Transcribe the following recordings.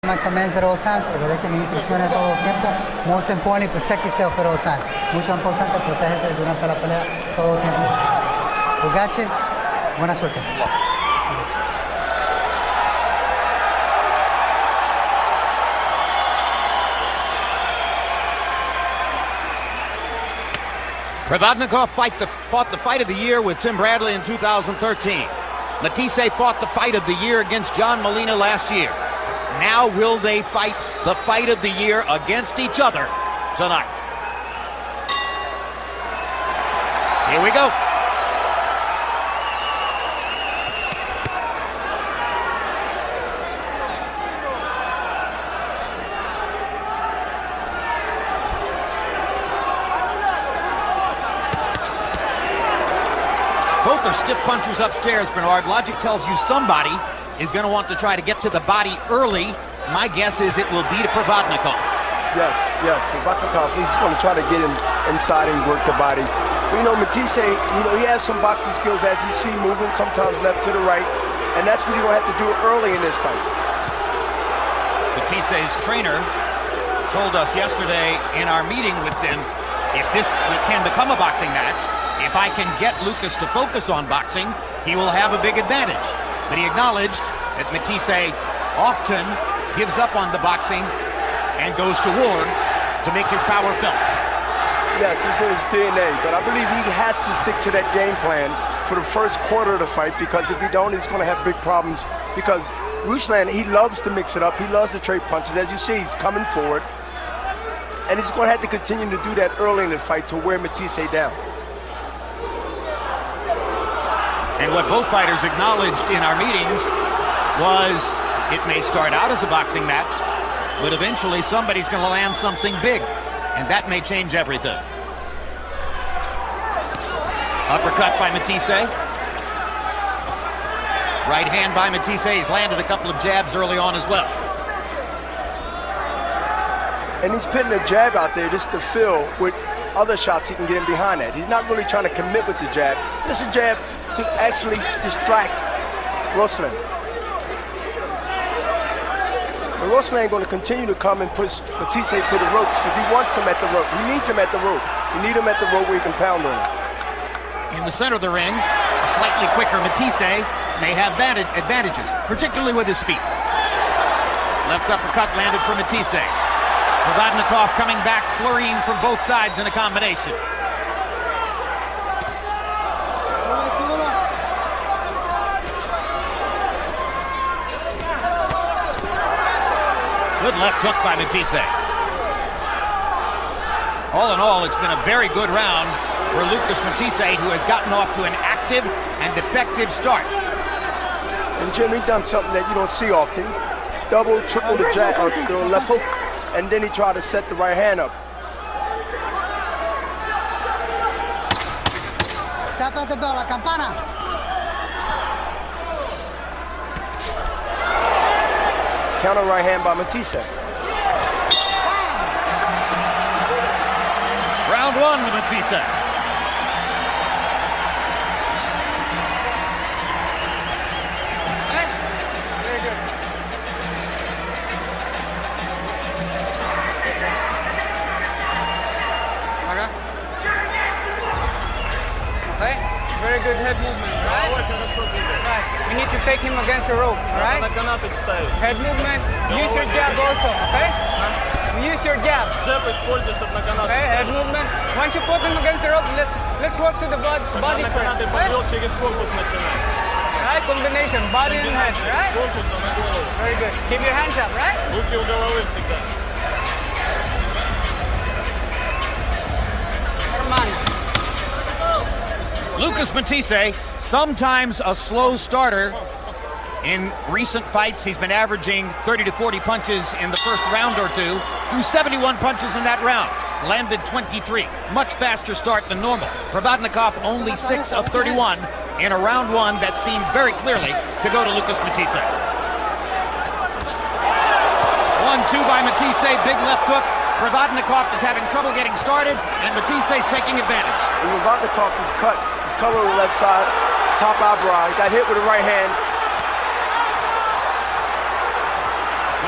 My commands at all times, obedece mis instrucciones todo el tiempo. Most importantly, protect yourself at all times. Mucho importante, protéjese durante la pelea todo el tiempo. Ugache, buena suerte. Provodnikov fought the fight of the year with Tim Bradley in 2013. Matthysse fought the fight of the year against John Molina last year. Now will they fight the fight of the year against each other tonight? Here we go. Both are stiff punchers upstairs, Bernard. Logic tells you somebody is going to want to try to get to the body early. My guess is it will be to Provodnikov. Yes, Provodnikov, he's going to try to get him inside and work the body. But, Matthysse, he has some boxing skills as you see moving, sometimes left to the right, and that's what you're going to have to do early in this fight. Matthisse's trainer told us yesterday in our meeting with them, if this can become a boxing match, if I can get Lucas to focus on boxing, he will have a big advantage. But he acknowledged that Matthysse often gives up on the boxing and goes to war to make his power felt. Yes, it's in his DNA, but I believe he has to stick to that game plan for the first quarter of the fight, because if he don't, he's going to have big problems. Because Ruslan, he loves to mix it up. He loves to trade punches. As you see, he's coming forward. And he's going to have to continue to do that early in the fight to wear Matthysse down. And what both fighters acknowledged in our meetings was it may start out as a boxing match, but eventually somebody's going to land something big, and that may change everything. Uppercut by Matthysse. Right hand by Matthysse. He's landed a couple of jabs early on as well. And he's putting a jab out there just to fill with other shots he can get in behind that. He's not really trying to commit with the jab. This is a jab to actually distract Ruslan. But Ruslan ain't going to continue to come and push Matthysse to the ropes because he wants him at the rope. He needs him at the rope. You need him at the rope where he can pound on him. In the center of the ring, a slightly quicker Matthysse may have advantages, particularly with his feet. Left uppercut landed for Matthysse. Provodnikov coming back, flurrying from both sides in a combination. Good left hook by Matthysse. All in all, it's been a very good round for Lucas Matthysse, who has gotten off to an active and effective start. And Jim, he done something that you don't see often. Double, triple the jab, the left hook, and then he tried to set the right hand up. Stop at the bell, la campana. Counter right hand by Matthysse. Round one with Matthysse. Very good. Okay. Very good head movement, right? Right. We need to take him against the rope, alright? Head movement, use your jab also, okay? Use your jab. Okay, head movement. Once you put him against the rope, let's work to the body first. Okay? Right, combination, body and head, right? Very good. Keep your hands up, right? Lucas Matthysse, sometimes a slow starter. In recent fights, he's been averaging 30 to 40 punches in the first round or two, threw 71 punches in that round, landed 23. Much faster start than normal. Provodnikov only 6 of 31 in a round one that seemed very clearly to go to Lucas Matthysse. 1-2 by Matthysse, big left hook. Provodnikov is having trouble getting started, and Matthysse is taking advantage. Provodnikov is cut. He's covered on the left side, top eyebrow. He got hit with the right hand.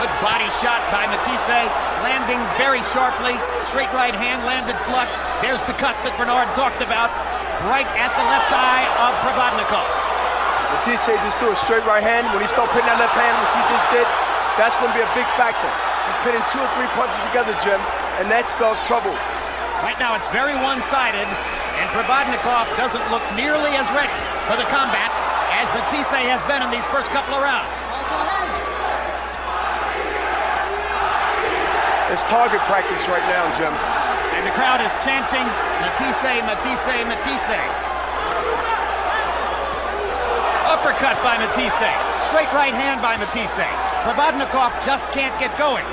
Good body shot by Matthysse, landing very sharply. Straight right hand landed flush. There's the cut that Bernard talked about, right at the left eye of Provodnikov. Matthysse just threw a straight right hand. When he started putting that left hand, which he just did, that's going to be a big factor. He's pitting 2 or 3 punches together, Jim, and that spells trouble. Right now it's very one-sided, and Provodnikov doesn't look nearly as ready for the combat as Matthysse has been in these first couple of rounds. It's target practice right now, Jim. And the crowd is chanting, Matthysse, Matthysse, Matthysse. Uppercut by Matthysse. Straight right hand by Matthysse. Provodnikov just can't get going.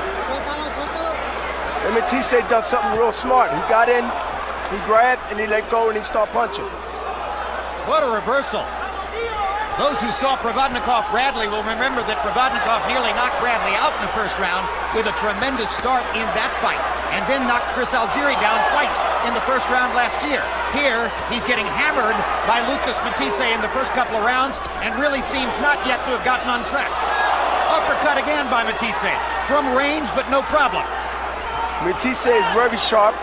And Matthysse does something real smart. He got in, he grabbed, and he let go, and he started punching. What a reversal. Those who saw Provodnikov Bradley will remember that Provodnikov nearly knocked Bradley out in the first round with a tremendous start in that fight, and then knocked Chris Algieri down twice in the first round last year. Here, he's getting hammered by Lucas Matthysse in the first couple of rounds and really seems not yet to have gotten on track. Uppercut again by Matthysse, from range but no problem. Matthysse is very sharp.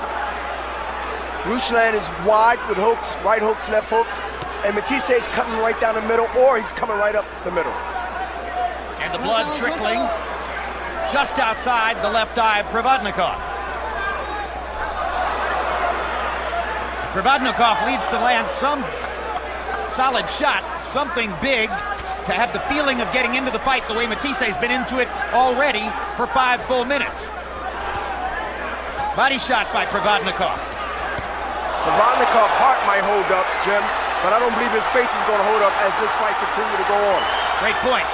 Ruslan is wide with hooks, right hooks, left hooks. And Matthysse is cutting right down the middle, or he's coming right up the middle. And the blood trickling just outside the left eye of Provodnikov. Provodnikov needs to land some solid shot, something big, to have the feeling of getting into the fight the way Matthysse has been into it already for 5 full minutes. Body shot by Provodnikov. Provodnikov's heart might hold up, Jim, but I don't believe his face is going to hold up as this fight continues to go on. Great point.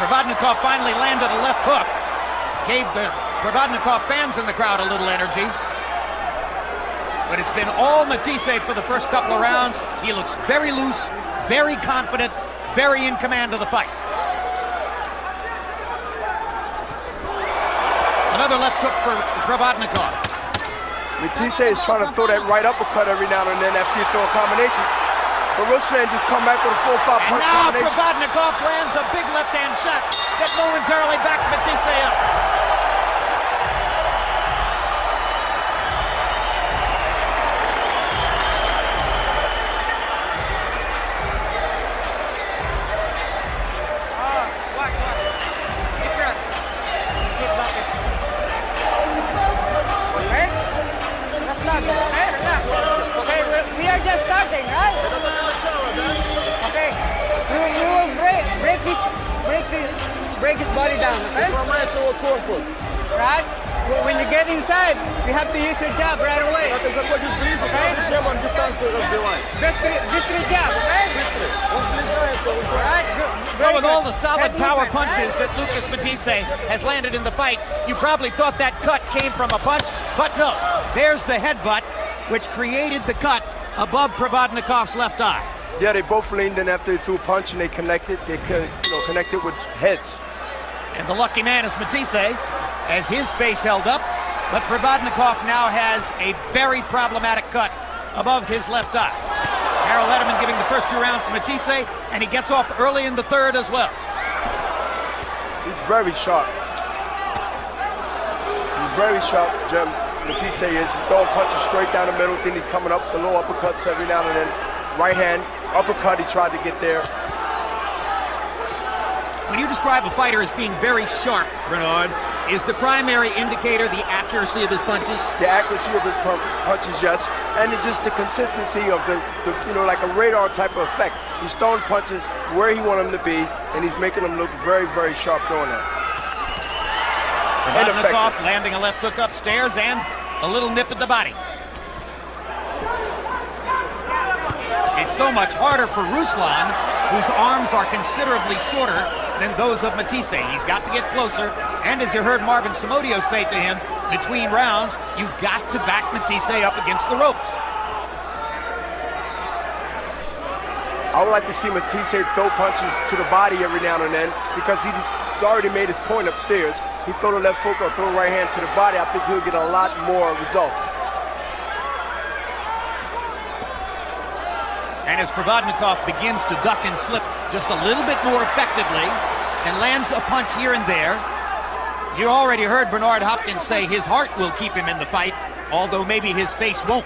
Provodnikov finally landed a left hook. Gave the Provodnikov fans in the crowd a little energy. But it's been all Matthysse for the first couple of rounds. He looks very loose, very confident, very in command of the fight. Another left hook for Provodnikov. Matthysse is trying to throw that right uppercut every now and then after you throw combinations. But Ruslan just come back with a 4 or 5 punch now combination. Provodnikov lands a big left-hand shot that momentarily backs Matthysse up. We are just starting, right? Okay. We will break his body down, okay? Right? When you get inside, you have to use your jab right away. Okay? Just 3 jabs, okay? Alright, good. Well, with all the solid power punches that Lucas Matthysse has landed in the fight, you probably thought that cut came from a punch, but no. There's the headbutt, which created the cut above Provodnikov's left eye. Yeah, they both leaned in after they threw a punch and they connected. They connected with heads. And the lucky man is Matthysse, as his face held up, but Provodnikov now has a very problematic cut above his left eye. Harold Letterman giving the first 2 rounds to Matthysse, and he gets off early in the 3rd as well. He's very sharp. He's very sharp, Jim. Matthysse is. He's throwing punches straight down the middle, then he's coming up the low uppercuts every now and then. Right hand, uppercut, he tried to get there. When you describe a fighter as being very sharp, Bernard, is the primary indicator the accuracy of his punches? The accuracy of his punches, yes. And just the consistency of the like a radar type of effect. He's throwing punches where he wants them to be, and he's making them look very, very sharp throwing that. Provodnikov landing a left hook upstairs and a little nip at the body. It's so much harder for Ruslan, whose arms are considerably shorter than those of Matthysse. He's got to get closer, and as you heard Marvin Somodio say to him between rounds, you've got to back Matthysse up against the ropes. I would like to see Matthysse throw punches to the body every now and then, because he already made his point upstairs. He throw the left hook or throw the right hand to the body. I think he'll get a lot more results. And as Provodnikov begins to duck and slip just a little bit more effectively and lands a punch here and there, You already heard Bernard Hopkins say his heart will keep him in the fight, although maybe his face won't.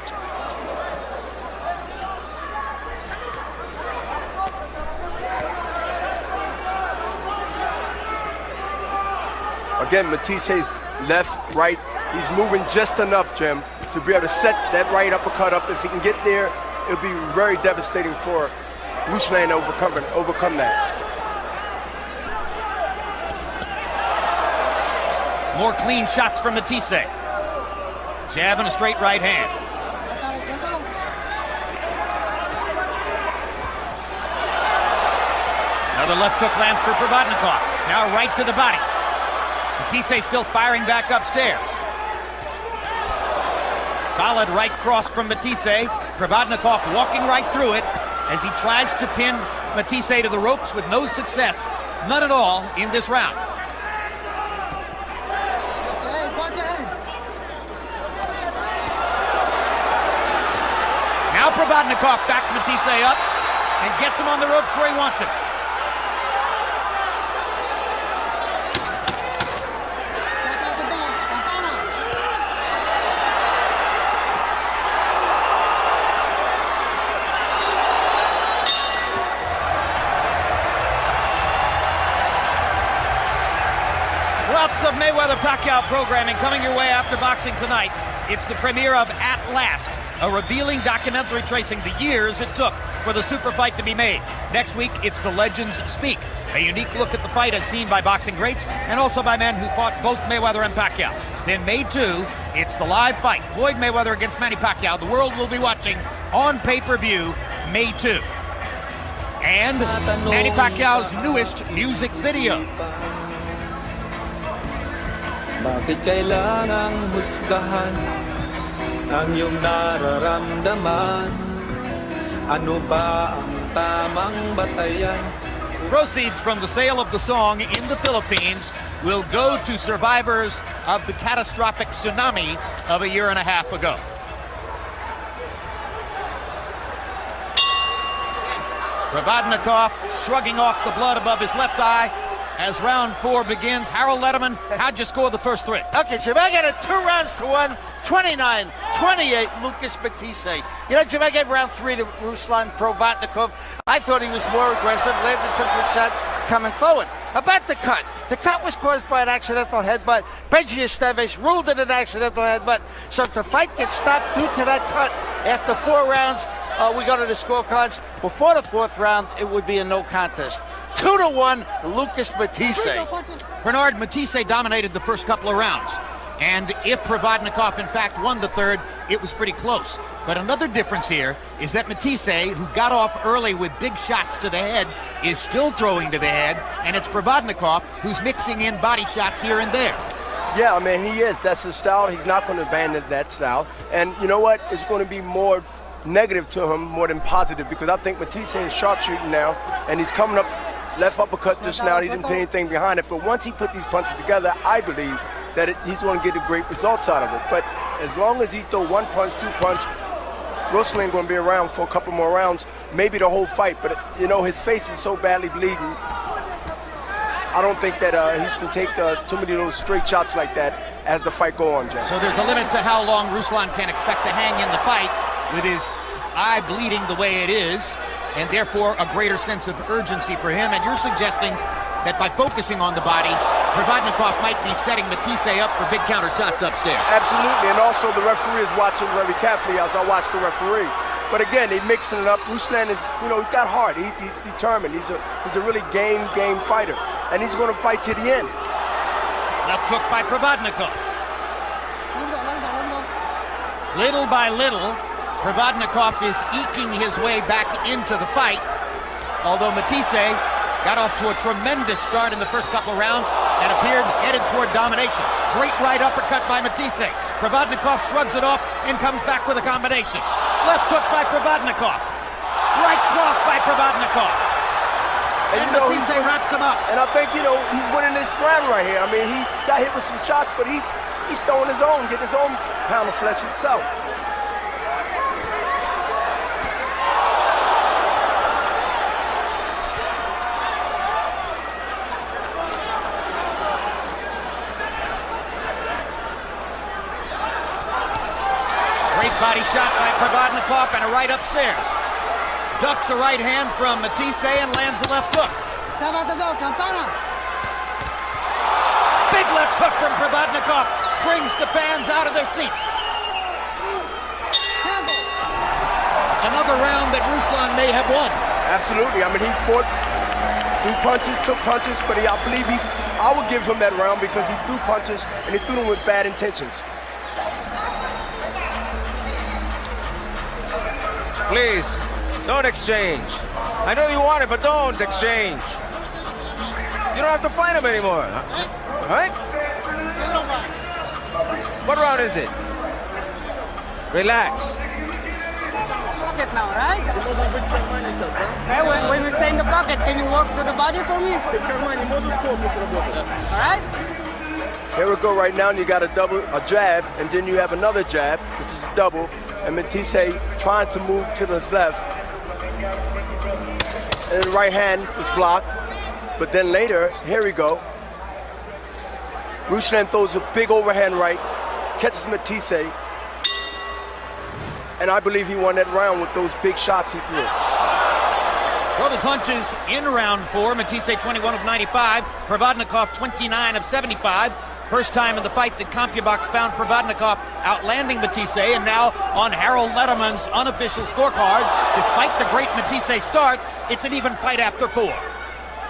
Again, Matthysse left, right. He's moving just enough, Jim, to be able to set that right uppercut up. If he can get there, it'll be very devastating for Ruslan to overcome that. More clean shots from Matthysse. Jab and a straight right hand. Another left hook lands for Provodnikov. Now right to the body. Matthysse still firing back upstairs. Solid right cross from Matthysse. Provodnikov walking right through it as he tries to pin Matthysse to the ropes with no success. None at all in this round. Now Provodnikov backs Matthysse up and gets him on the ropes where he wants him. Lots of Mayweather-Pacquiao programming coming your way after boxing tonight. It's the premiere of At Last, a revealing documentary tracing the years it took for the super fight to be made. Next week, it's The Legends Speak, a unique look at the fight as seen by boxing greats and also by men who fought both Mayweather and Pacquiao. Then May 2, it's the live fight, Floyd Mayweather against Manny Pacquiao. The world will be watching on pay-per-view May 2. And Manny Pacquiao's newest music video. Bakit kailangang husgahan ang iyong nararamdaman? Ano ba ang tamang batayan? Proceeds from the sale of the song in the Philippines will go to survivors of the catastrophic tsunami of a year and a half ago. Provodnikov shrugging off the blood above his left eye as round 4 begins. Harold Letterman, how'd you score the first 3? Okay, Jim, I got it 2 rounds to 1, 29-28, Lucas Matthysse. You know, Jim, I gave round 3 to Ruslan Provodnikov. I thought he was more aggressive, landed some good shots coming forward. About the cut. The cut was caused by an accidental headbutt. Benji Esteves ruled it an accidental headbutt. So if the fight gets stopped due to that cut after 4 rounds, we go to the scorecards. Before the 4th round, it would be a no contest. 2-1, Lucas Matthysse. Bernard, Matthysse dominated the first couple of rounds. And if Provodnikov, in fact, won the 3rd, it was pretty close. But another difference here is that Matthysse, who got off early with big shots to the head, is still throwing to the head. And it's Provodnikov who's mixing in body shots here and there. Yeah, I mean, he is. That's his style. He's not going to abandon that style. And you know what? It's going to be more negative to him more than positive, because I think Matthysse is sharpshooting now, and he's coming up left uppercut just now. He didn't put anything behind it, but once he put these punches together, I believe that he's going to get the great results out of it. But as long as he throw 1 punch, 2 punch, Ruslan going to be around for a couple more rounds, maybe the whole fight. But you know, his face is so badly bleeding. I don't think that he's going to take too many of those straight shots like that as the fight go on, Jay. So there's a limit to how long Ruslan can expect to hang in the fight with his eye bleeding the way it is, and therefore a greater sense of urgency for him. And you're suggesting that by focusing on the body, Provodnikov might be setting Matthysse up for big counter shots upstairs. Absolutely, and also the referee is watching very carefully as I watch the referee. But again, they're mixing it up. Ruslan is, you know, he's got heart. He's determined. He's a really game fighter, and he's going to fight to the end. Left hook by Provodnikov. Little by little, Provodnikov is eking his way back into the fight, although Matthysse got off to a tremendous start in the first couple of rounds and appeared headed toward domination. Great right uppercut by Matthysse. Provodnikov shrugs it off and comes back with a combination. Left hook by Provodnikov. Right cross by Provodnikov. And Matthysse wraps him up. And I think, you know, he's winning this round right here. I mean, he got hit with some shots, but he's throwing his own, getting his own pound of flesh himself. body shot by Provodnikov and a right upstairs. Ducks a right hand from Matthysse and lands a left hook. Step out the bell, Campana. Big left hook from Provodnikov brings the fans out of their seats. Another round that Ruslan may have won. Absolutely. I mean, he fought, threw punches, took punches, but I believe I would give him that round because he threw punches and he threw them with bad intentions. Please, don't exchange. I know you want it, but don't exchange. You don't have to fight him anymore. All right? What round is it? Relax. Pocket now, right? Hey, when we stay in the pocket, can you walk to the body for me? All right? Here we go right now, and you got a jab, and then you have another jab, which is a double, and Matthysse trying to move to the left. And the right hand is blocked, but then later, here we go. Ruslan throws a big overhand right, catches Matthysse, and I believe he won that round with those big shots he threw. Total punches in round 4. Matthysse 21 of 95. Provodnikov 29 of 75. First time in the fight that CompuBox found Provodnikov outlanding Matthysse, and now on Harold Letterman's unofficial scorecard, despite the great Matthysse start, it's an even fight after 4.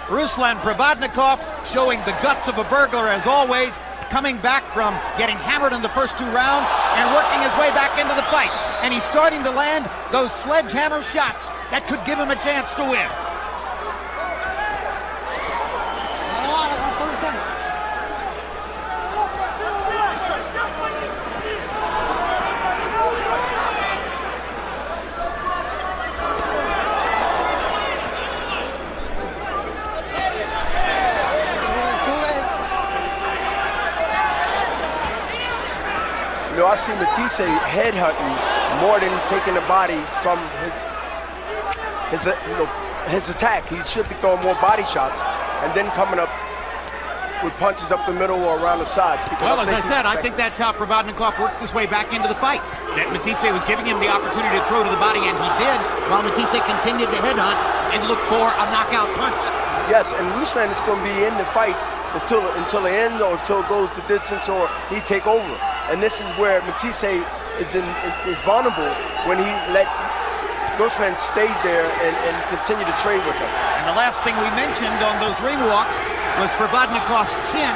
Ruslan Provodnikov showing the guts of a burglar as always, coming back from getting hammered in the first 2 rounds and working his way back into the fight. And he's starting to land those sledgehammer shots that could give him a chance to win. You know, I see Matthysse headhunting more than taking the body from his attack. He should be throwing more body shots and then coming up with punches up the middle or around the sides. Well, as I said, I think that's how Provodnikov worked his way back into the fight. That Matthysse was giving him the opportunity to throw to the body, and he did, while Matthysse continued to headhunt and look for a knockout punch. Yes, and Ruslan is going to be in the fight until the end, or until it goes the distance, or he take over. And this is where Matthysse is vulnerable when he let Ruslan stays there and continue to trade with him. And the last thing we mentioned on those ring walks was Provodnikov's chin,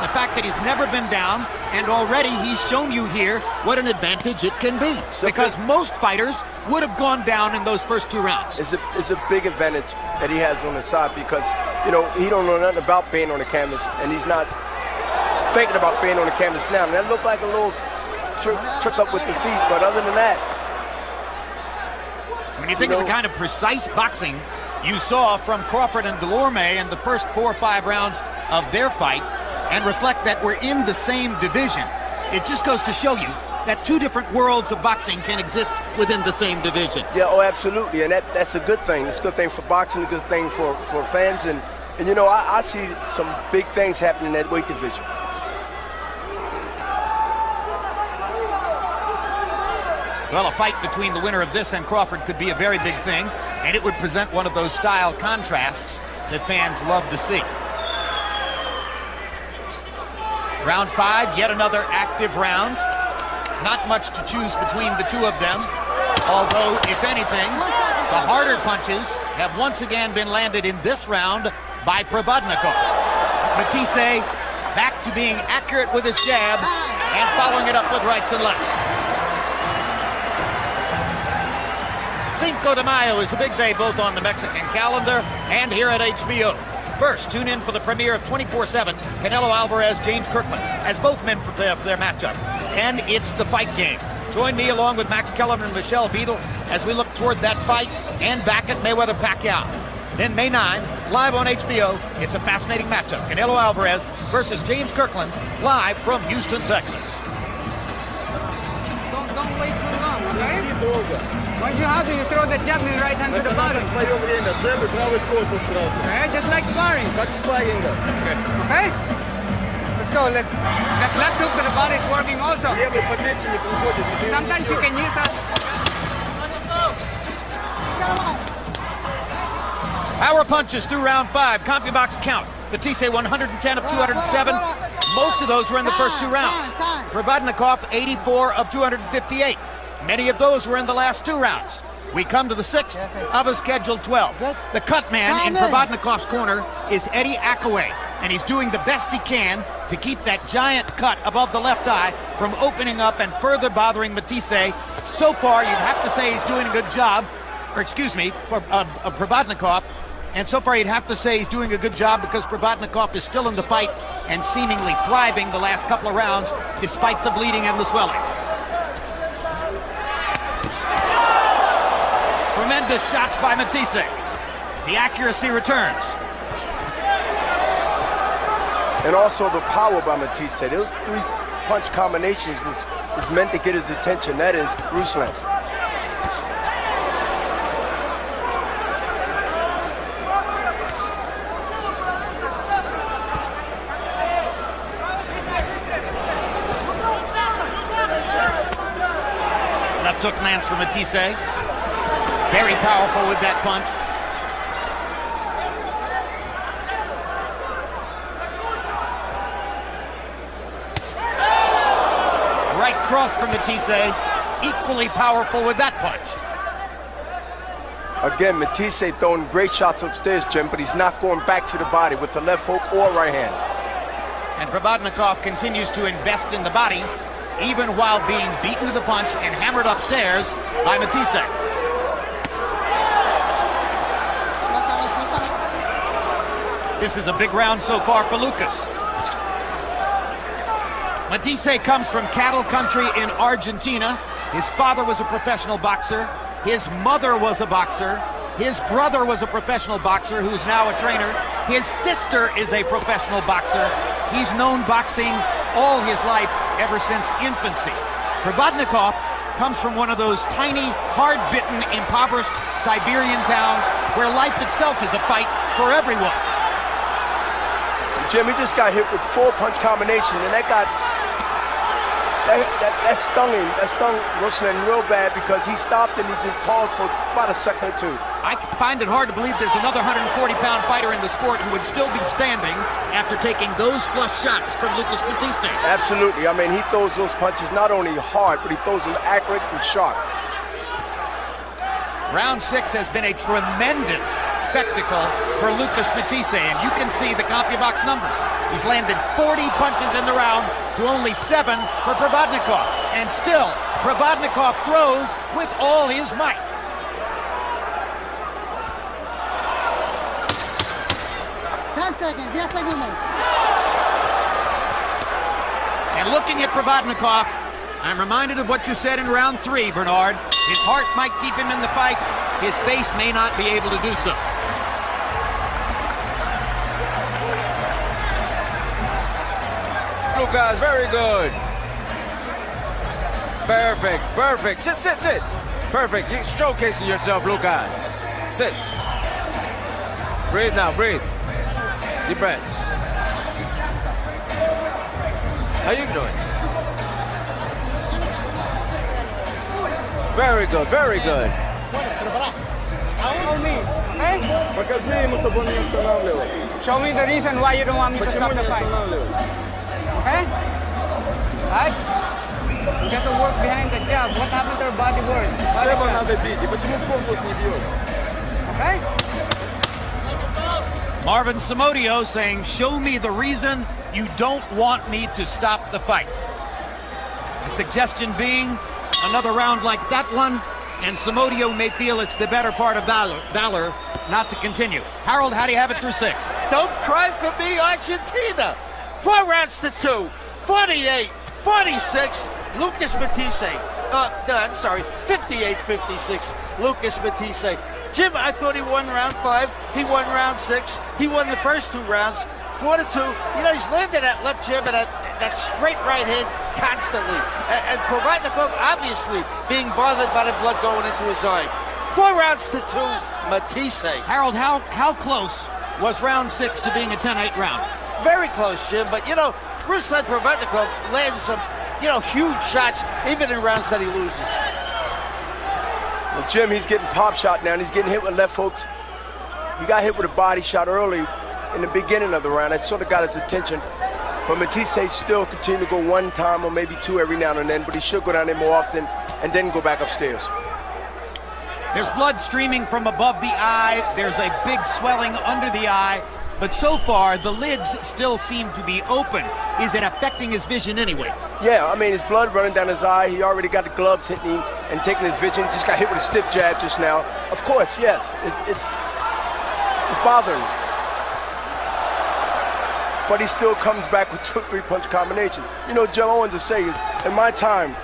the fact that he's never been down, and already he's shown you here what an advantage it can be. Because most fighters would have gone down in those first 2 rounds. It's a big advantage that he has on his side because, you know, he don't know nothing about being on the canvas, and he's not thinking about being on the canvas now. And that looked like a little trip up with the feet, but other than that, when you think of the kind of precise boxing you saw from Crawford and Delorme in the first 4 or 5 rounds of their fight, and reflect that we're in the same division, it just goes to show you that 2 different worlds of boxing can exist within the same division. Yeah, oh, absolutely, and that's a good thing. It's a good thing for boxing, a good thing for fans, and you know, I see some big things happening in that weight division. Well, a fight between the winner of this and Crawford could be a very big thing, and it would present one of those style contrasts that fans love to see. Round 5, yet another active round. Not much to choose between the 2 of them, although, if anything, the harder punches have once again been landed in this round by Provodnikov. Matthysse back to being accurate with his jab and following it up with rights and lefts. Cinco de Mayo is a big day both on the Mexican calendar and here at HBO. First, tune in for the premiere of 24/7, Canelo Alvarez, James Kirkland, as both men prepare for their matchup. And it's the fight game. Join me along with Max Kellerman and Michelle Beadle as we look toward that fight and back at Mayweather-Pacquiao. Then May 9, live on HBO, it's a fascinating matchup. Canelo Alvarez versus James Kirkland, live from Houston, Texas. Don't wait too long, okay? Once you have to, you throw the jab and right hand to the body. Okay, just like sparring. Okay? Let's go. That left hook to the body is working also. Sometimes you can use that. Power punches through round 5. CompuBox count. Matthysse 110 of 207. Most of those were in the first 2 rounds. Provodnikov 84 of 258. Many of those were in the last 2 rounds. We come to the 6th of a scheduled 12. The cut man in Provodnikov's corner is Eddie Akaway, and he's doing the best he can to keep that giant cut above the left eye from opening up and further bothering Matthysse. So far, you'd have to say he's doing a good job, for Provodnikov. And so far, you'd have to say he's doing a good job because Provodnikov is still in the fight and seemingly thriving the last couple of rounds, despite the bleeding and the swelling. Tremendous shots by Matthysse. The accuracy returns. And also the power by Matthysse. Those 3 punch combinations was meant to get his attention. That is Ruslan. Left hook lands for Matthysse. Very powerful with that punch. Right cross from Matthysse. Equally powerful with that punch. Again, Matthysse throwing great shots upstairs, Jim, but he's not going back to the body with the left hook or right hand. And Provodnikov continues to invest in the body, even while being beaten to the punch and hammered upstairs by Matthysse. This is a big round so far for Lucas. Matthysse comes from cattle country in Argentina. His father was a professional boxer. His mother was a boxer. His brother was a professional boxer who's now a trainer. His sister is a professional boxer. He's known boxing all his life ever since infancy. Provodnikov comes from one of those tiny, hard-bitten, impoverished Siberian towns where life itself is a fight for everyone. Jim, he just got hit with 4 punch combination, and that stung him. That stung Ruslan real bad because he stopped and he just paused for about a second or 2. I find it hard to believe there's another 140-pound fighter in the sport who would still be standing after taking those flush shots from Lucas Matthysse. Absolutely. I mean, he throws those punches not only hard, but he throws them accurate and sharp. Round 6 has been a tremendous spectacle for Lucas Matthysse, and you can see the CompuBox numbers. He's landed 40 punches in the round to only 7 for Provodnikov, and still Provodnikov throws with all his might. And looking at Provodnikov, I'm reminded of what you said in round 3, Bernard. His heart might keep him in the fight. His face may not be able to do so. Lucas, very good. Perfect, perfect. Sit, sit, sit. Perfect. You're showcasing yourself, Lucas. Sit. Breathe now, breathe. Deep breath. How you doing? Very good, very good. Show me the reason why you don't want me to stop the fight. Okay? Right? You got to work behind the jab. What happened to her body work? Okay? Marvin Samodio saying, show me the reason you don't want me to stop the fight. The suggestion being another round like that one, and Samodio may feel it's the better part of valor not to continue. Harold, how do you have it through 6? Don't cry for me, Argentina. 4 rounds to 2, 48, 46, Lucas Matthysse. No, I'm sorry, 58-56, Lucas Matthysse. Jim, I thought he won round 5. He won round 6. He won the first 2 rounds, 4-2. You know, he's landed that left jab and that straight right hand constantly. And Provodnikov obviously being bothered by the blood going into his eye. 4 rounds to 2, Matthysse. Harold, how close was round 6 to being a 10-8 round? Very close, Jim, but you know, Ruslan Provodnikov lands some, huge shots, even in rounds that he loses. Well, Jim, he's getting pop shot now, and he's getting hit with left hooks. He got hit with a body shot early in the beginning of the round. That sort of got his attention. But Matthysse still continue to go one time or maybe two every now and then, but he should go down there more often and then go back upstairs. There's blood streaming from above the eye. There's a big swelling under the eye. But so far, the lids still seem to be open. Is it affecting his vision anyway? Yeah, I mean, his blood running down his eye. He already got the gloves hitting him and taking his vision. Just got hit with a stiff jab just now. Of course, yes, it's bothering him. But he still comes back with 2-3 punch combination. Joe, I wanted to say is, in my time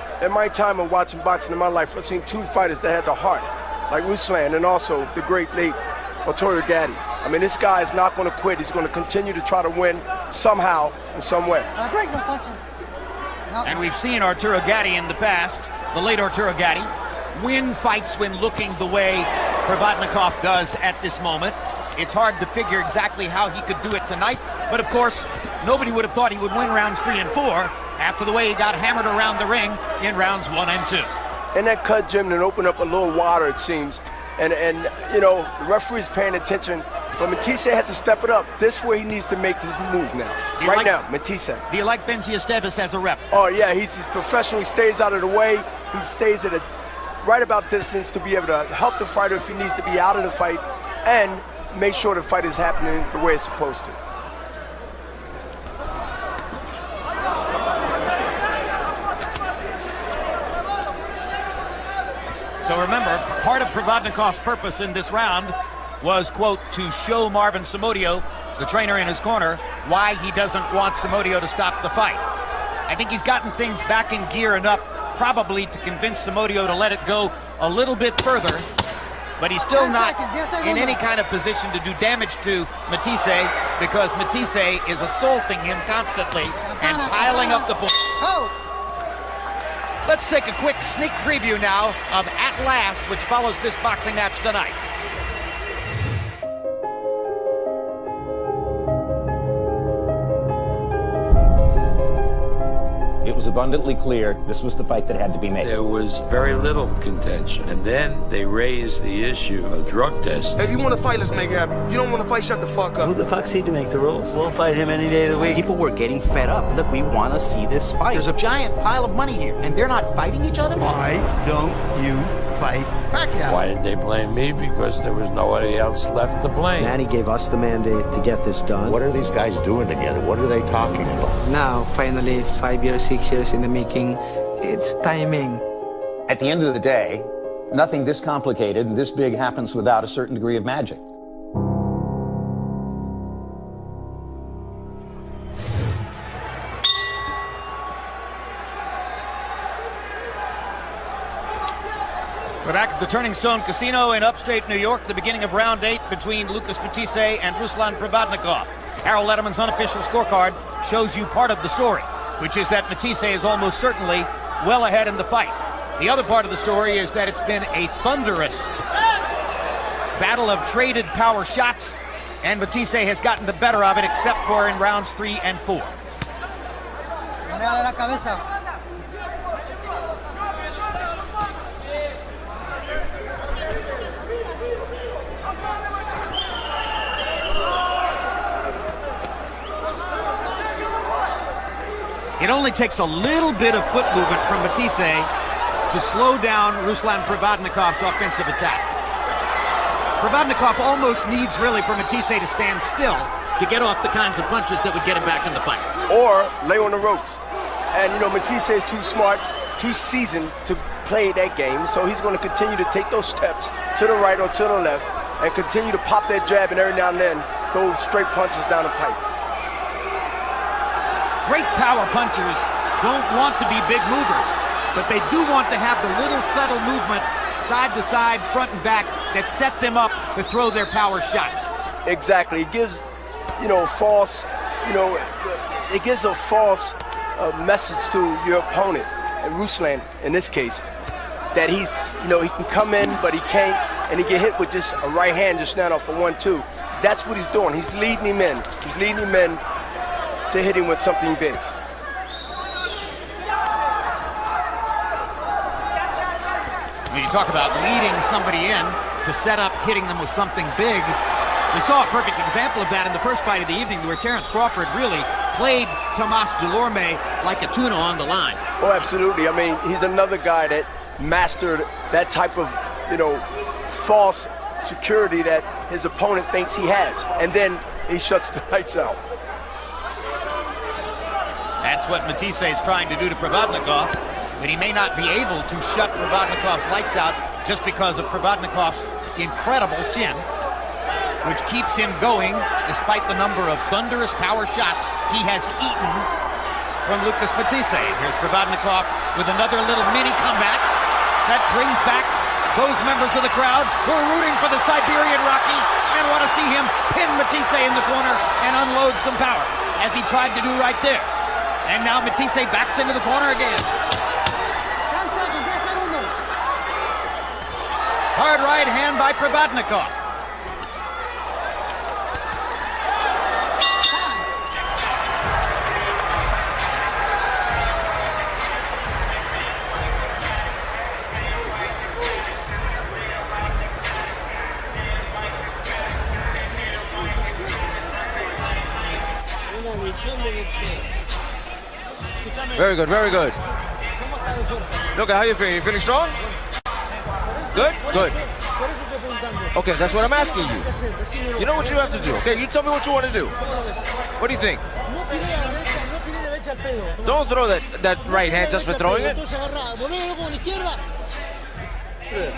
of watching boxing in my life, I've seen two fighters that had the heart, like Ruslan and also the great late Arturo Gatti. I mean, this guy is not going to quit. He's going to continue to try to win somehow, in some way. Great, no punching. And we've seen Arturo Gatti in the past, the late Arturo Gatti, win fights when looking the way Provodnikov does at this moment. It's hard to figure exactly how he could do it tonight, but of course, nobody would have thought he would win rounds 3 and 4 after the way he got hammered around the ring in rounds 1 and 2. And that cut, Jim, and opened up a little wider, it seems. And the referee's paying attention, but Matthysse has to step it up. This is where he needs to make his move now. Now, Matthysse. Do you like Benji Esteves as a rep? Oh, yeah, he's professional. He stays out of the way. He stays at a right about distance to be able to help the fighter if he needs to be out of the fight and make sure the fight is happening the way it's supposed to. So remember, part of Provodnikov's purpose in this round was, quote, to show Marvin Somodio, the trainer in his corner, why he doesn't want Somodio to stop the fight. I think he's gotten things back in gear enough, probably to convince Somodio to let it go a little bit further, but he's still not in any kind of position to do damage to Matthysse because Matthysse is assaulting him constantly and piling up the points. Let's take a quick sneak preview now of At Last, which follows this boxing match tonight. It was abundantly clear this was the fight that had to be made. There was very little contention. And then they raised the issue of drug testing. If you want to fight, let's make it happen. You don't want to fight, shut the fuck up. Who the fuck's he to make the rules? We'll fight him any day of the week. People were getting fed up. Look, we want to see this fight. There's a giant pile of money here, and they're not fighting each other? Why don't you fight Pacquiao? Why did they blame me? Because there was nobody else left to blame. Manny gave us the mandate to get this done. What are these guys doing together? What are they talking about? Now, finally, 5 years, 6 years in the making, it's timing. At the end of the day, nothing this complicated and this big happens without a certain degree of magic. We're back at the Turning Stone Casino in upstate New York, the beginning of round 8 between Lucas Matthysse and Ruslan Provodnikov. Harold Letterman's unofficial scorecard shows you part of the story, which is that Matthysse is almost certainly well ahead in the fight. The other part of the story is that it's been a thunderous battle of traded power shots, and Matthysse has gotten the better of it, except for in rounds 3 and 4. It only takes a little bit of foot movement from Matthysse to slow down Ruslan Provodnikov's offensive attack. Provodnikov almost needs really for Matthysse to stand still to get off the kinds of punches that would get him back in the fight. Or lay on the ropes. And Matthysse is too smart, too seasoned to play that game, so he's going to continue to take those steps to the right or to the left and continue to pop that jab and every now and then throw straight punches down the pipe. Great power punchers don't want to be big movers, but they do want to have the little subtle movements side to side, front and back that set them up to throw their power shots. Exactly. It gives, false, it gives a false message to your opponent, and Ruslan in this case, that he's, he can come in, but he can't, and he get hit with just a right hand just now for 1-2. That's what he's doing. He's leading him in. He's leading him in to hit him with something big. When you talk about leading somebody in to set up hitting them with something big, we saw a perfect example of that in the first fight of the evening, where Terence Crawford really played Tomas Delorme like a tuna on the line. Oh, absolutely. I mean, he's another guy that mastered that type of, false security that his opponent thinks he has. And then he shuts the lights out. That's what Matthysse is trying to do to Provodnikov, but he may not be able to shut Provodnikov's lights out just because of Provodnikov's incredible chin, which keeps him going despite the number of thunderous power shots he has eaten from Lucas Matthysse. Here's Provodnikov with another little mini comeback that brings back those members of the crowd who are rooting for the Siberian Rocky and want to see him pin Matthysse in the corner and unload some power, as he tried to do right there. And now Matthysse backs into the corner again. Hard right hand by Provodnikov. Very good, very good. Look, how you feeling? You feeling strong? Good? Good. Okay, that's what I'm asking you. You know what you have to do. Okay, you tell me what you want to do. What do you think? Don't throw that right hand just for throwing it.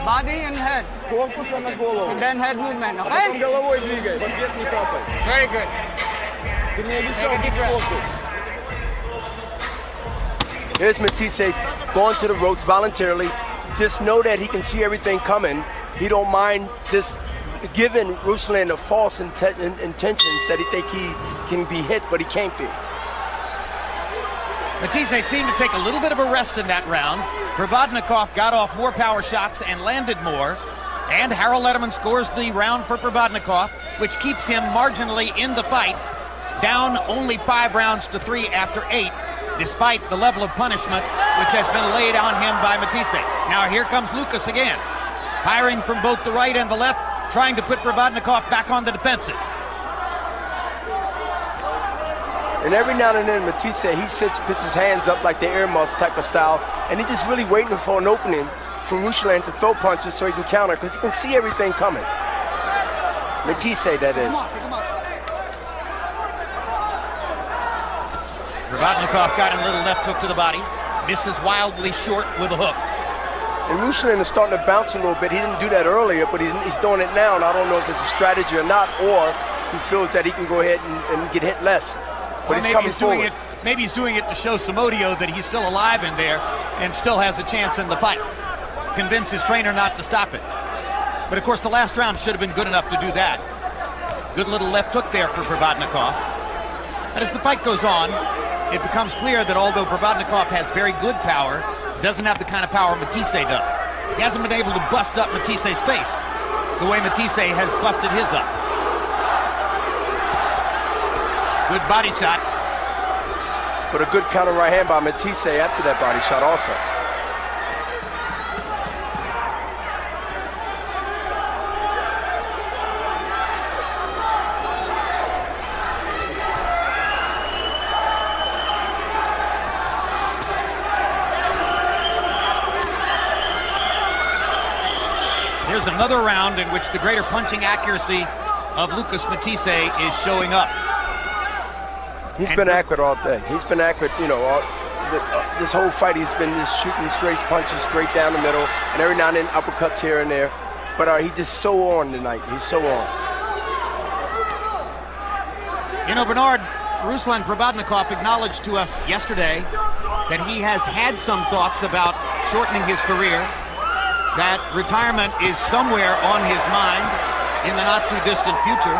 Body and head. And then head movement, okay? Very good. Take a deep breath. Here's Matthysse going to the ropes voluntarily. Just know that he can see everything coming. He don't mind just giving Ruslan the false intentions that he think he can be hit, but he can't be. Matthysse seemed to take a little bit of a rest in that round. Provodnikov got off more power shots and landed more. And Harold Letterman scores the round for Provodnikov, which keeps him marginally in the fight, down only 5 rounds to 3 after 8. Despite the level of punishment which has been laid on him by Matthysse. Now here comes Lucas again, firing from both the right and the left, trying to put Provodnikov back on the defensive. And every now and then, Matthysse, he sits, puts his hands up like the earmuffs type of style, and he's just really waiting for an opening from Ruslan to throw punches so he can counter, because he can see everything coming. Matthysse, that is. Provodnikov got a little left hook to the body, misses wildly short with a hook. And Ruslan is starting to bounce a little bit. He didn't do that earlier, but he's doing it now, and I don't know if it's a strategy or not, or he feels that he can go ahead and get hit less. But he's coming forward. Maybe he's doing it to show Samodio that he's still alive in there and still has a chance in the fight. Convince his trainer not to stop it. But of course, the last round should have been good enough to do that. Good little left hook there for Provodnikov. And as the fight goes on, it becomes clear that although Provodnikov has very good power, he doesn't have the kind of power Matthysse does. He hasn't been able to bust up Matthisse's face the way Matthysse has busted his up. Good body shot. But a good counter right hand by Matthysse after that body shot also. Here's another round in which the greater punching accuracy of Lucas Matthysse is showing up. He's been accurate all day. He's been accurate, this whole fight he's been just shooting straight punches straight down the middle, and every now and then uppercuts here and there. But he's just so on tonight. He's so on. Bernard, Ruslan Provodnikov acknowledged to us yesterday that he has had some thoughts about shortening his career, that retirement is somewhere on his mind in the not-too-distant future.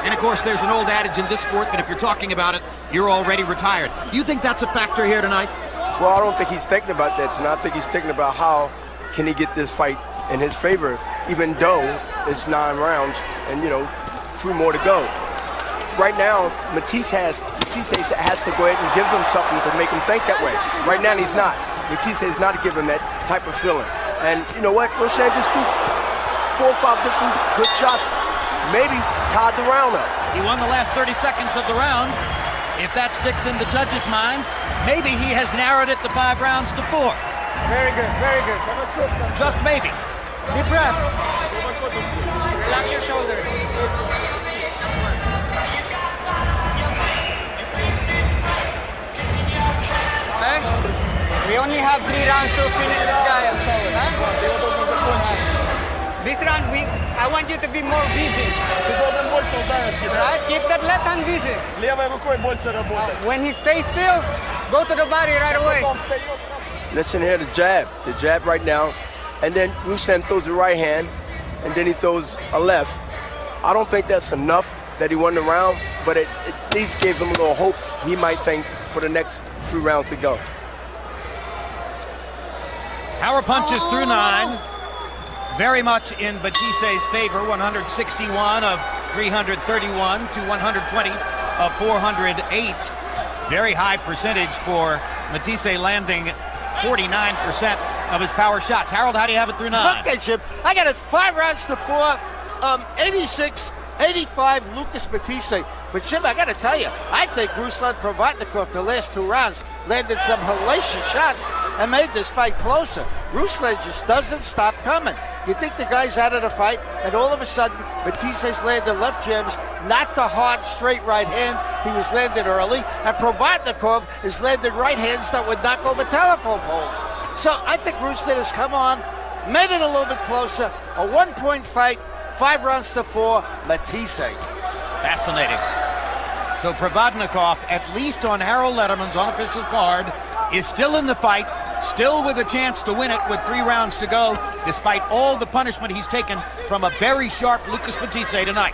And, of course, there's an old adage in this sport that if you're talking about it, you're already retired. You think that's a factor here tonight? Well, I don't think he's thinking about that tonight. I think he's thinking about how can he get this fight in his favor, even though it's 9 rounds and, 3 more to go. Right now, Matthysse has to go ahead and give him something to make him think that way. Right now, he's not. Matthysse is not giving that type of feeling. And you know what? Ruslan just threw 4 or 5 different good shots. Maybe tied the round up. He won the last 30 seconds of the round. If that sticks in the judges' minds, maybe he has narrowed it to 5 rounds to 4. Very good, very good. Just maybe. Deep breath. Relax your shoulder. Okay? We only have 3 rounds to finish this guy. Huh? This round, I want you to be more busy. Right? Keep that left hand busy. When he stays still, go to the body right away. Listen here, the jab right now. And then Ruslan throws the right hand, and then he throws a left. I don't think that's enough that he won the round, but it at least gave him a little hope he might think for the next 3 rounds to go. Power punches through 9. Very much in Matthysse's favor, 161 of 331 to 120 of 408. Very high percentage for Matthysse, landing 49% of his power shots. Harold, how do you have it through 9? Okay, Jim. I got it 5 rounds to 4. 86-85 Lucas Matthysse. But Jim, I got to tell you, I think Ruslan Provodnikov the last 2 rounds landed some hellacious shots and made this fight closer. Ruslan just doesn't stop coming. You think the guy's out of the fight, and all of a sudden, Matthysse landed left jabs, not the hard, straight right hand he was landed early, and Provodnikov is landed right hands that would knock over telephone poles. So I think Ruslan has come on, made it a little bit closer, a 1-point fight, 5 rounds to 4, Matthysse. Fascinating. So Provodnikov, at least on Harold Letterman's unofficial card, is still in the fight, still with a chance to win it with 3 rounds to go, despite all the punishment he's taken from a very sharp Lucas Matthysse tonight.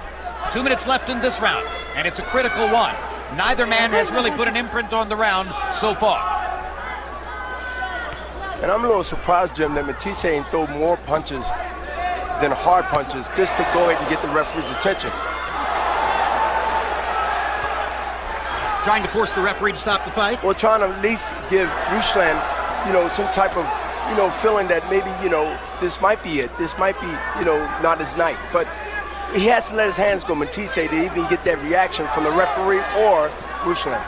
2 minutes left in this round, and it's a critical one. Neither man has really put an imprint on the round so far. And I'm a little surprised, Jim, that Matthysse ain't throw more punches than hard punches just to go ahead and get the referee's attention. Trying to force the referee to stop the fight? Well, trying to at least give Ruslan, some type of, feeling that maybe, this might be it. This might be, not his night. But he has to let his hands go, Matthysse, to even get that reaction from the referee or Ruslan.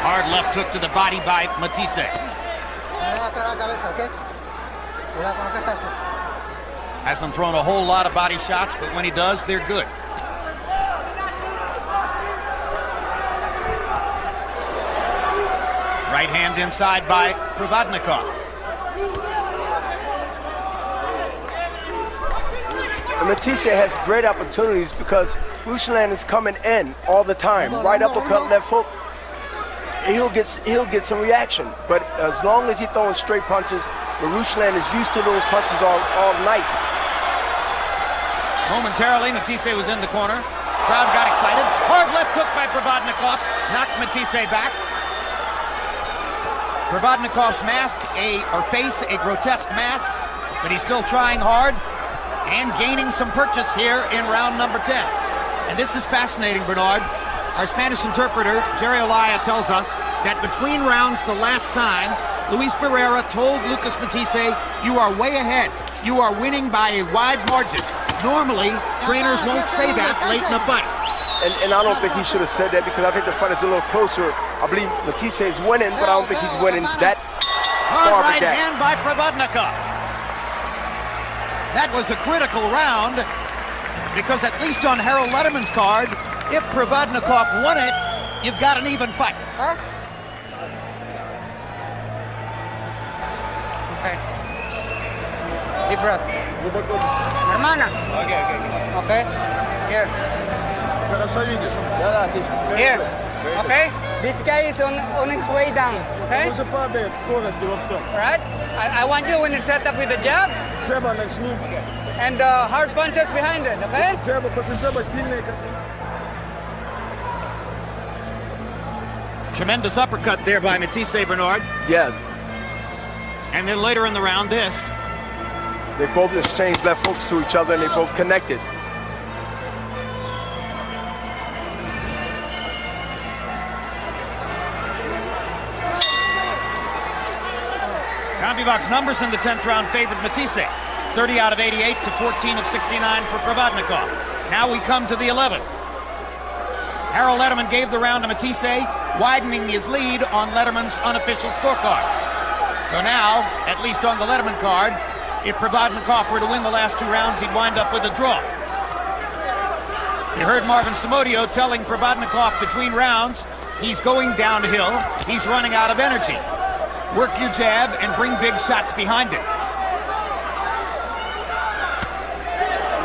Hard left hook to the body by Matthysse. Hasn't thrown a whole lot of body shots, but when he does, they're good. Right hand inside by Provodnikov. And Matthysse has great opportunities because Ruslan is coming in all the time. Right uppercut, left hook. He'll get some reaction. But as long as he's throwing straight punches, Ruslan is used to those punches all night. Momentarily, Matthysse was in the corner. Crowd got excited. Hard left hook by Provodnikov. Knocks Matthysse back. Provodnikov's face, a grotesque mask, but he's still trying hard and gaining some purchase here in round number 10. And this is fascinating, Bernard. Our Spanish interpreter, Jerry Olaya, tells us that between rounds the last time, Luis Pereira told Lucas Matthysse, "You are way ahead. You are winning by a wide margin." Normally, trainers won't say that late in a fight. And I don't think he should have said that because I think the fight is a little closer. I believe Matthysse is winning, but I don't think he's winning that far Hard of a right gap. hand by Provodnikov. That was a critical round because at least on Harold Letterman's card, if Provodnikov won it, you've got an even fight. Okay. Deep breath. Hermana. Okay. Here. Here. Okay? This guy is on his way down. Okay? Right? I want you when you set up with the jab. And hard punches behind it, okay? Tremendous uppercut there by Matthysse, Bernard. Yeah. And then later in the round, this. They both exchanged left hooks to each other and they both connected. Combi box numbers in the 10th round favored Matthysse. 30 out of 88 to 14 of 69 for Provodnikov. Now we come to the 11th. Harold Letterman gave the round to Matthysse, widening his lead on Letterman's unofficial scorecard. So now, at least on the Letterman card, if Provodnikov were to win the last 2 rounds, he'd wind up with a draw. You heard Marvin Somodio telling Provodnikov between rounds, he's going downhill, he's running out of energy. Work your jab and bring big shots behind it.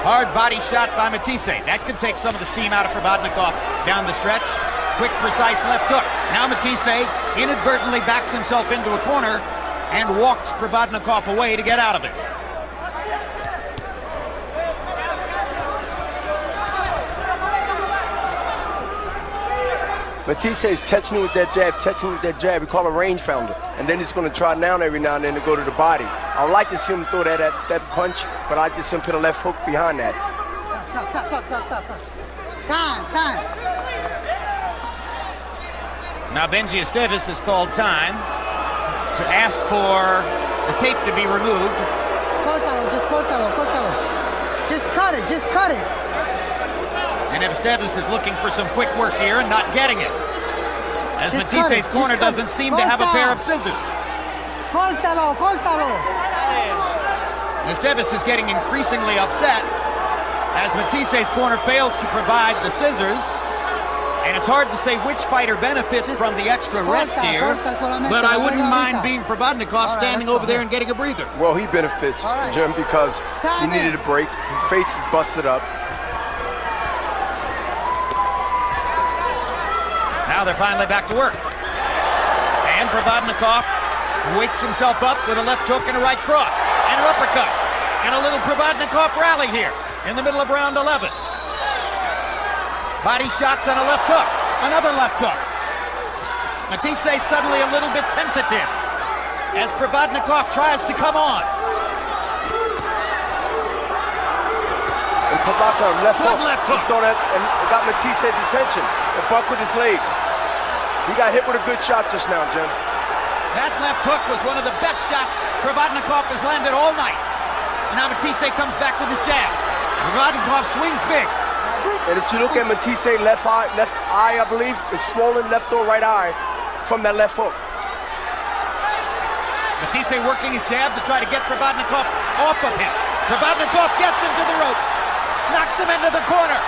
Hard body shot by Matthysse. That could take some of the steam out of Provodnikov down the stretch. Quick, precise left hook. Now Matthysse inadvertently backs himself into a corner and walks Provodnikov away to get out of it. Matthysse is touching with that jab, touching with that jab. We call it a range founder. And then he's going to try down every now and then to go to the body. I would like to see him throw that punch, but I like to see him put a left hook behind that. Stop. Time. Now Benji Esteves has called time to ask for the tape to be removed. Córtalo. Just cut it. And Esteves is looking for some quick work here and not getting it. As Matthyse's corner doesn't seem to have a pair of scissors. Córtalo. Esteves is getting increasingly upset as Matthyse's corner fails to provide the scissors. And it's hard to say which fighter benefits from the extra rest here, but I wouldn't mind being Provodnikov standing over there and getting a breather. Well, he benefits, Jim, because he needed a break. His face is busted up. Now they're finally back to work. And Provodnikov wakes himself up with a left hook and a right cross. And an uppercut. And a little Provodnikov rally here in the middle of round 11. Body shots and a left hook. Another left hook. Matthysse suddenly a little bit tentative as Provodnikov tries to come on. And Provodnikov left hook. Just throw that and got Mathisse's attention. It buckled his legs. He got hit with a good shot just now, Jim. That left hook was one of the best shots Provodnikov has landed all night. And now Matthysse comes back with his jab. Provodnikov swings big. And if you look at Matthysse left eye, I believe, is swollen left or right eye from that left hook. Matthysse working his jab to try to get Provodnikov off of him. Provodnikov gets him to the ropes, knocks him into the corner,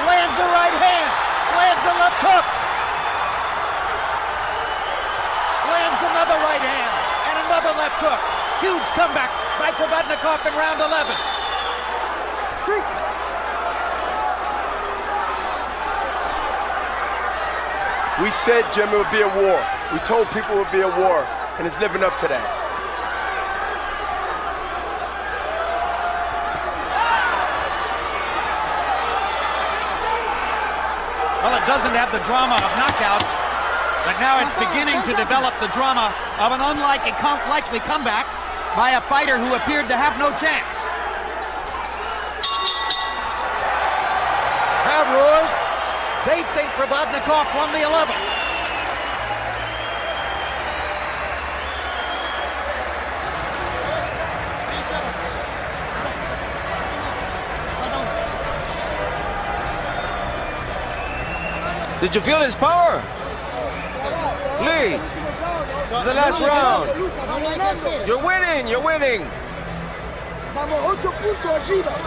lands a right hand, lands a left hook, lands another right hand, and another left hook. Huge comeback by Provodnikov in round 11. We said, Jim, it would be a war. We told people it would be a war, and it's living up to that. Well, it doesn't have the drama of knockouts, but now it's beginning to develop the drama of an unlikely comeback by a fighter who appeared to have no chance. Crowd roars. They think Provodnikov won the 11th. Did you feel his power? Please. It's the last round. You're winning.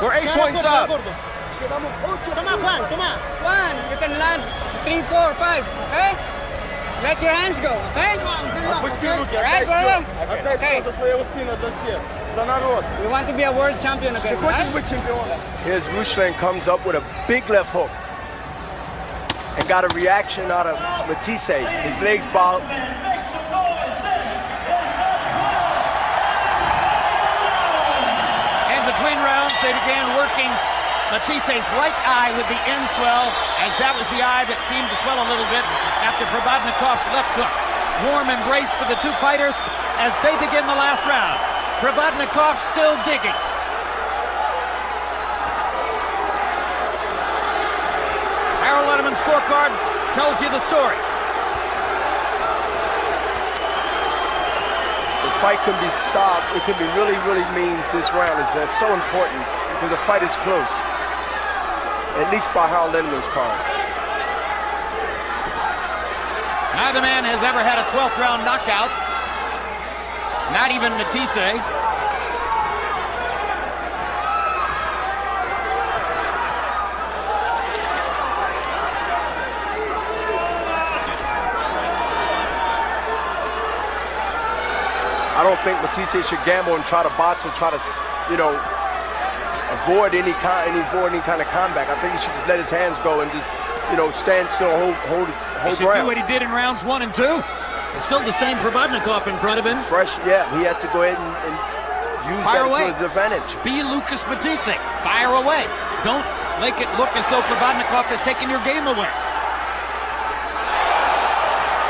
We're 8 points up. Juan, you can land 3, 4, 5, okay? Let your hands go, okay? Right, brother? Okay. You want to be a world champion again, right? Here's Ruslan comes up with a big left hook and got a reaction out of Matthysse. His legs bowed. And between rounds, they began working Mathisse's right eye with the end swell, as that was the eye that seemed to swell a little bit after Provodnikov's left hook. Warm embrace for the two fighters as they begin the last round. Provodnikov still digging. Harold Letterman's scorecard tells you the story. The fight can be solved. It can be really, really means this round is so important because the fight is close. At least by Harold Letterman's card. Neither man has ever had a 12th round knockout. Not even Matthysse. I don't think Matthysse should gamble and try to box or try to, you know, avoid any kind of comeback. I think he should just let his hands go and just, you know, stand still, hold He should do what he did in rounds 1 and 2. It's still the same Provodnikov in front of him. Fresh, yeah. He has to go ahead and use Fire that away. to his advantage. Be Lucas Matthysse. Fire away. Don't make it look as though Provodnikov has taken your game away.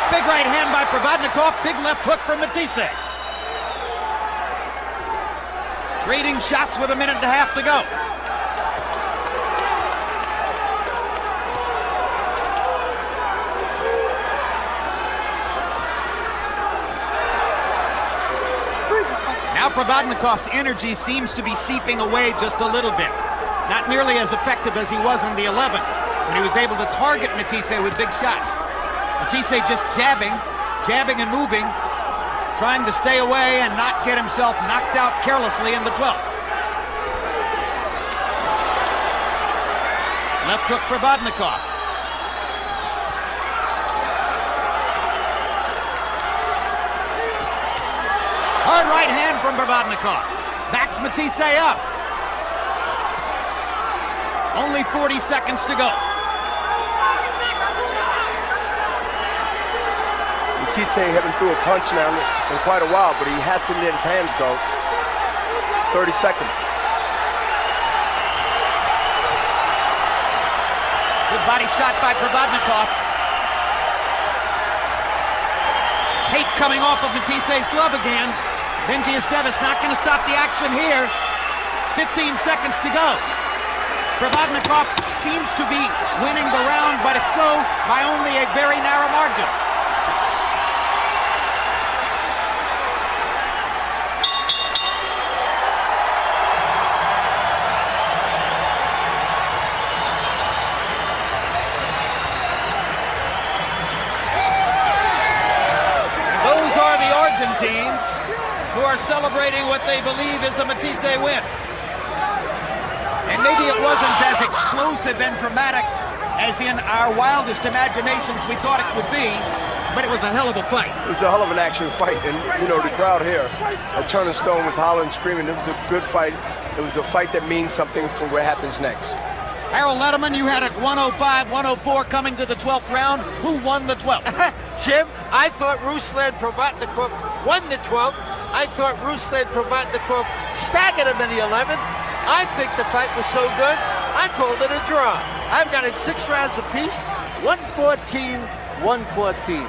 Big right hand by Provodnikov. Big left hook from Matthysse. Trading shots with 1.5 minutes to go. Now Provodnikov's energy seems to be seeping away just a little bit. Not nearly as effective as he was on the 11, when he was able to target Matthysse with big shots. Matthysse just jabbing and moving, trying to stay away and not get himself knocked out carelessly in the 12th. Left hook Provodnikov. Hard right hand from Provodnikov. Backs Matthysse up. Only 40 seconds to go. Matthysse haven't threw a punch now in quite a while, but he has to let his hands go. 30 seconds. Good body shot by Provodnikov. Tape coming off of Matthyse's glove again. Benji Esteves not going to stop the action here. 15 seconds to go. Provodnikov seems to be winning the round, but if so, by only a very narrow margin. Those are the Argentines who are celebrating what they believe is a Matthysse win. And maybe it wasn't as explosive and dramatic as in our wildest imaginations we thought it would be, but it was a hell of a fight. It was a hell of an action fight, and you know, the crowd here at Turner Stone was hollering, screaming. It was a good fight. It was a fight that means something for what happens next. Harold Letterman, you had it 105, 104 coming to the 12th round. Who won the 12th? Jim, I thought Ruslan Provodnikov won the 12th. I thought Ruslan Provodnikov staggered him in the 11th. I think the fight was so good, I called it a draw. I've got it 6 rounds apiece, 114, 114.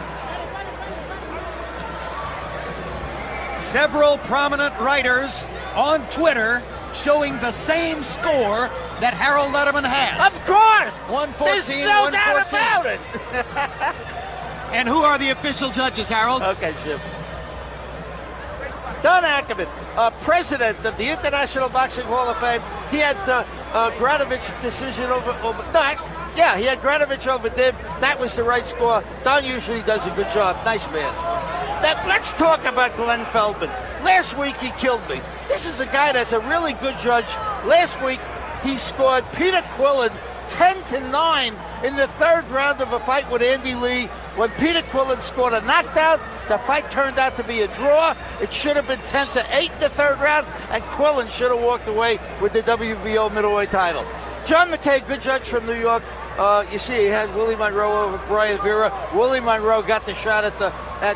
Several prominent writers on Twitter showing the same score that Harold Letterman has. Of course! 114, There's no 114. doubt about it! And who are the official judges, Harold? Okay, Jim. Don Ackerman, president of the International Boxing Hall of Fame. He had Granovich decision over he had Granovich over Dib. That was the right score. Don usually does a good job. Nice man. Now, let's talk about Glenn Feldman. Last week, he killed me. This is a guy that's a really good judge. Last week, he scored Peter Quillen 10-9 in the 3rd round of a fight with Andy Lee. When Peter Quillen scored a knockdown, the fight turned out to be a draw. It should have been 10-8 in the 3rd round, and Quillen should have walked away with the WBO middleweight title. John McKay, good judge from New York. You see, he had Willie Monroe over Brian Vera. Willie Monroe got the shot at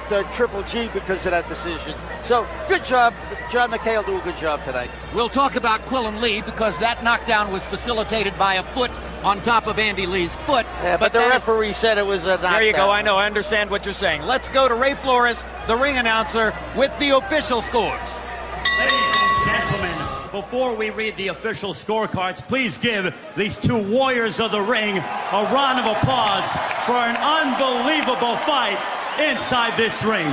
the Triple G because of that decision. So, good job. John McKay will do a good job tonight. We'll talk about Quillen Lee because that knockdown was facilitated by a foot on top of Andy Lee's foot. Yeah, but the referee said it was a knockdown. There you go. I know. I understand what you're saying. Let's go to Ray Flores, the ring announcer, with the official scores. Ladies and gentlemen, before we read the official scorecards, please give these 2 warriors of the ring a round of applause for an unbelievable fight inside this ring.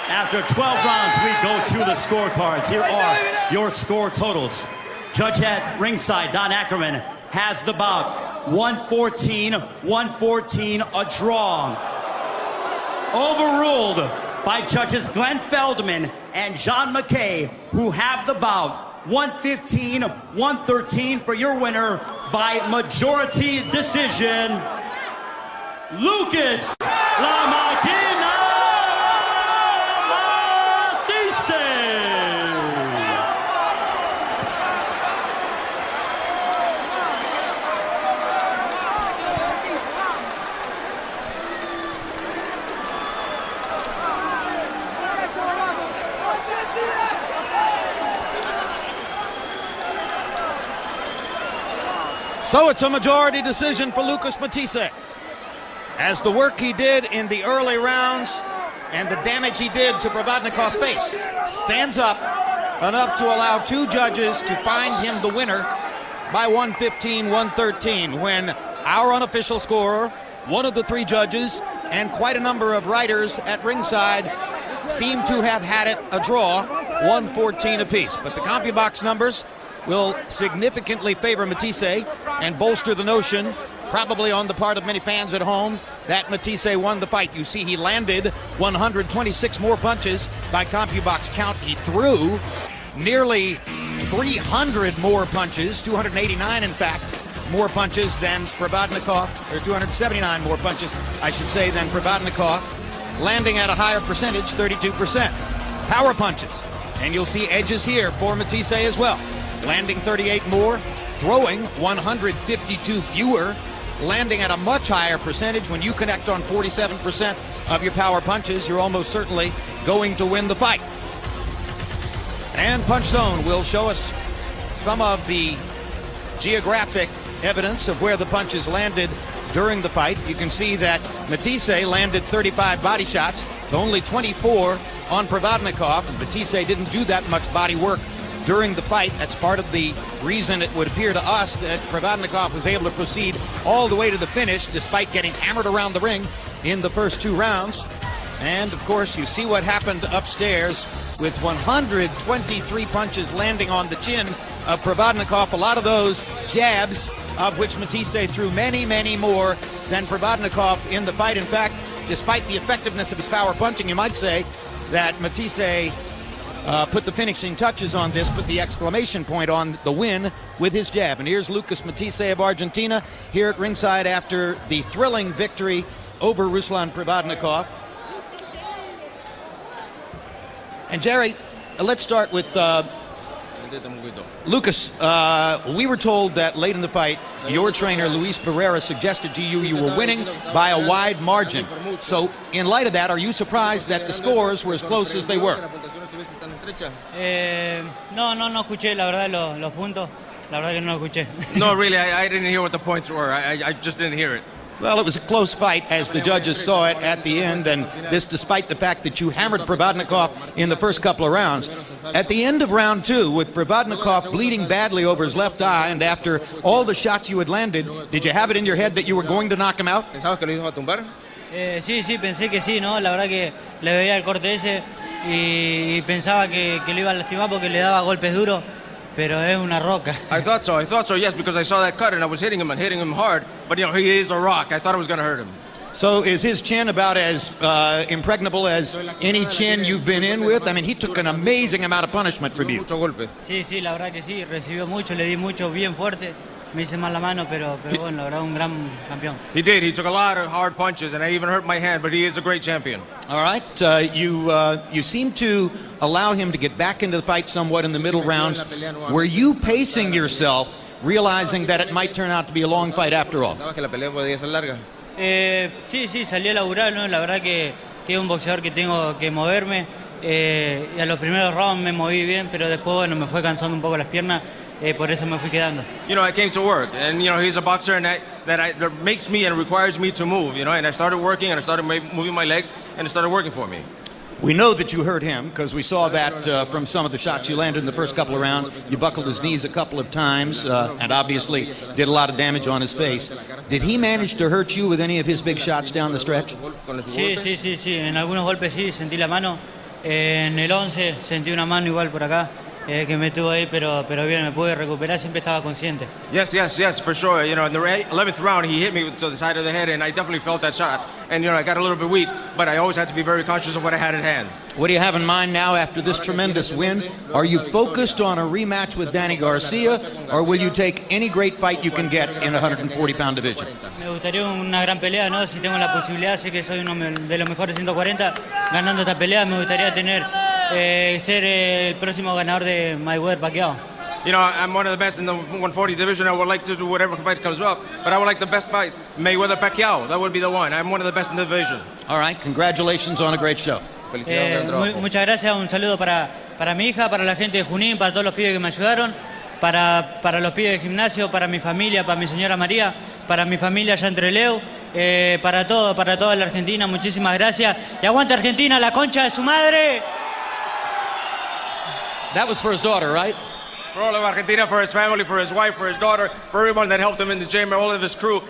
After 12 rounds, we go to the scorecards. Here are your score totals. Judge at ringside, Don Ackerman, has the bout 114-114, a draw. Overruled by judges Glenn Feldman and John McKay, who have the bout 115-113 for your winner by majority decision, Lucas La Máquina Matthysse. So it's a majority decision for Lucas Matthysse, as the work he did in the early rounds and the damage he did to Provodnikov's face stands up enough to allow two judges to find him the winner by 115-113, when our unofficial scorer, one of the three judges, and quite a number of writers at ringside seem to have had it a draw, 114 apiece. But the CompuBox numbers will significantly favor Matthysse and bolster the notion, probably on the part of many fans at home, that Matthysse won the fight. You see, he landed 126 more punches by CompuBox count. He threw nearly 300 more punches, 289 in fact, more punches than Provodnikov, or 279 more punches, I should say, than Provodnikov, landing at a higher percentage, 32%. Power punches, and you'll see edges here for Matthysse as well, landing 38 more, throwing 152 fewer, landing at a much higher percentage. When you connect on 47% of your power punches, you're almost certainly going to win the fight. And Punch Zone will show us some of the geographic evidence of where the punches landed during the fight. You can see that Matthysse landed 35 body shots to only 24 on Provodnikov, and Matthysse didn't do that much body work during the fight. That's part of the reason it would appear to us that Provodnikov was able to proceed all the way to the finish despite getting hammered around the ring in the first two rounds. And of course, you see what happened upstairs with 123 punches landing on the chin of Provodnikov. A lot of those jabs, of which Matthysse threw many, many more than Provodnikov in the fight. In fact, despite the effectiveness of his power punching, you might say that Matthysse put the finishing touches on this, put the exclamation point on the win with his jab. And here's Lucas Matthysse of Argentina here at ringside after the thrilling victory over Ruslan Provodnikov. And Jerry, let's start with Lucas. We were told that late in the fight, your trainer Luis Pereira suggested to you were winning by a wide margin. So in light of that, are you surprised that the scores were as close as they were? No escuché la verdad los puntos. La verdad que no lo escuché. No, really, I didn't hear what the points were. I just didn't hear it. Well, it was a close fight as the judges saw it at the end, and this despite the fact that you hammered Provodnikov in the first couple of rounds. At the end of round two, with Provodnikov bleeding badly over his left eye, and after all the shots you had landed, did you have it in your head that you were going to knock him out? Sí, pensé que sí, ¿no? La verdad que le veía el corte ese y pensaba que lo iba a lastimar porque le daba golpes duros. Pero es una roca. I thought so, yes, because I saw that cut and I was hitting him hard, but you know, he is a rock. I thought it was going to hurt him. So is his chin about as impregnable as any chin you've been in with? I mean, he took an amazing amount of punishment from you. Sí, la verdad que sí, recibió mucho, le di mucho, bien fuerte. Me hice mal la mano, pero bueno, la verdad, un gran campeón. He did. He took a lot of hard punches, and I even hurt my hand, but he is a great champion. All right. You seem to allow him to get back into the fight somewhat in the middle rounds. Were you pacing yourself, realizing that it might turn out to be a long fight after all? Sí, salí a laburar, ¿no? La verdad que es un boxeador que tengo que moverme. Y a los primeros rounds me moví bien, pero después, bueno, me fue cansando un poco las piernas. Por eso me fui quedando. You know, I came to work, and you know, he's a boxer, and that makes me and requires me to move. You know, and I started working, and I started moving my legs, and it started working for me. We know that you hurt him because we saw that from some of the shots you landed in the first couple of rounds. You buckled his knees a couple of times, and obviously did a lot of damage on his face. Did he manage to hurt you with any of his big shots down the stretch? Sí. En algunos golpes sí, sentí la mano. En el 11 sentí una mano igual por acá que me tuvo ahí, pero bien, me pude recuperar, siempre estaba consciente. Yes, for sure. You know, in the 11th round, he hit me to the side of the head, and I definitely felt that shot. And, you know, I got a little bit weak, but I always had to be very conscious of what I had at hand. What do you have in mind now after this tremendous win? Are you focused on a rematch with Danny Garcia, or will you take any great fight you can get in the 140-pound division? Me gustaría una gran pelea, ¿no? Si tengo la posibilidad, sé que soy uno de los mejores 140, ganando esta pelea, me gustaría tener, ser el próximo ganador de Mayweather-Pacquiao. You know, I'm one of the best in the 140 division. I would like to do whatever fight comes up, but I would like the best fight, Mayweather-Pacquiao. That would be the one. I'm one of the best in the division. All right, congratulations on a great show. Muchas gracias, un saludo para mi hija, para la gente de Junín, para todos los pibes que me ayudaron, para los pibes de gimnasio, para mi familia, para mi señora María, para mi familia allá en Trelew, para toda la Argentina, muchísimas gracias. Y aguanta Argentina, la concha de su madre. That was for his daughter, right? For all of Argentina, for his family, for his wife, for his daughter, for everyone that helped him in the gym, all of his crew.